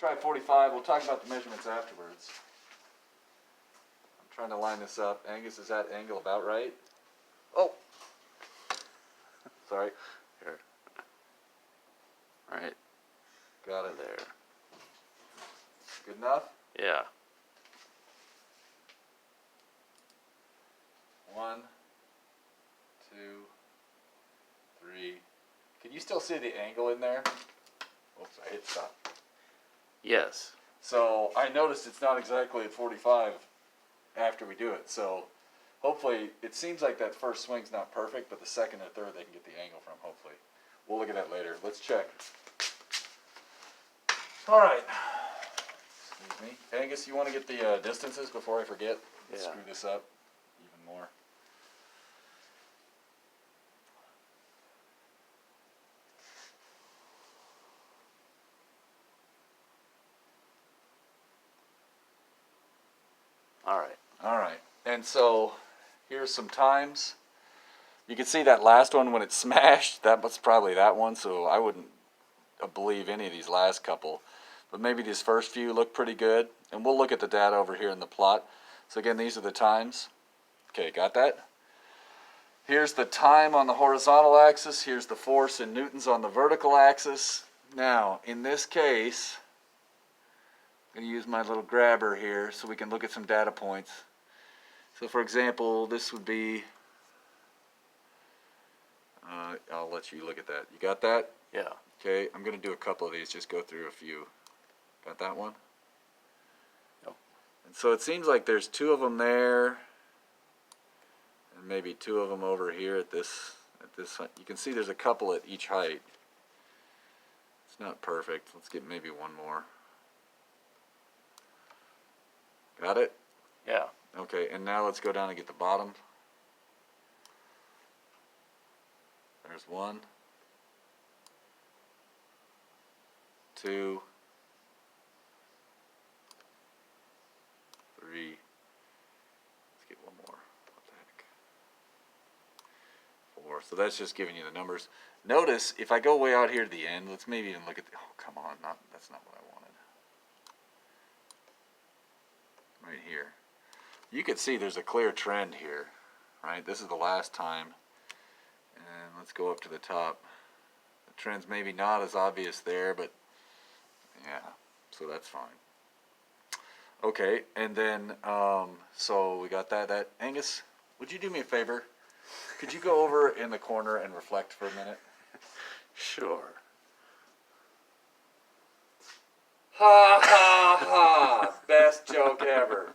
try 45. We'll talk about the measurements afterwards. I'm trying to line this up. Angus, is that angle about right? Oh! Sorry. Here. Right Got it. there. Good enough? Yeah. 1, 2, 3. Can you still see the angle in there? Oops, I hit stop. Yes. So I noticed it's not exactly at 45 after we do it. So hopefully, it seems like that first swing's not perfect, but the second or third they can get the angle from, hopefully. We'll look at that later. Let's check. All right. Excuse me. Angus, you want to get the distances before I forget? Yeah. Screw this up even more. All right. All right. And so here's some times. You can see that last one when it smashed. That was probably that one, so I wouldn't believe any of these last couple. But maybe these first few look pretty good. And we'll look at the data over here in the plot. So again, these are the times. Okay, got that? Here's the time on the horizontal axis. Here's the force in newtons on the vertical axis. Now, in this case, I'm going to use my little grabber here so we can look at some data points. So for example, this would be, I'll let you look at that. You got that? Yeah. Okay, I'm going to do a couple of these, just go through a few. Got that one? Yep. And so it seems like there's 2 of them there, and maybe 2 of them over here at this height. You can see there's a couple at each height. It's not perfect. Let's get maybe one more. Got it? Yeah. Okay, and now let's go down and get the bottom. There's 1, 2, 3. Let's get one more. What the heck? 4. So that's just giving you the numbers. Notice if I go way out here to the end, let's maybe even look at the, oh come on, that's not what I wanted. Right here. You can see there's a clear trend here, right? This is the last time. And let's go up to the top. The trend's maybe not as obvious there, but yeah, so that's fine. Okay, and then, so we got that. Angus, would you do me a favor? Could you go over in the corner and reflect for a minute? Sure. Ha ha ha! Best joke ever.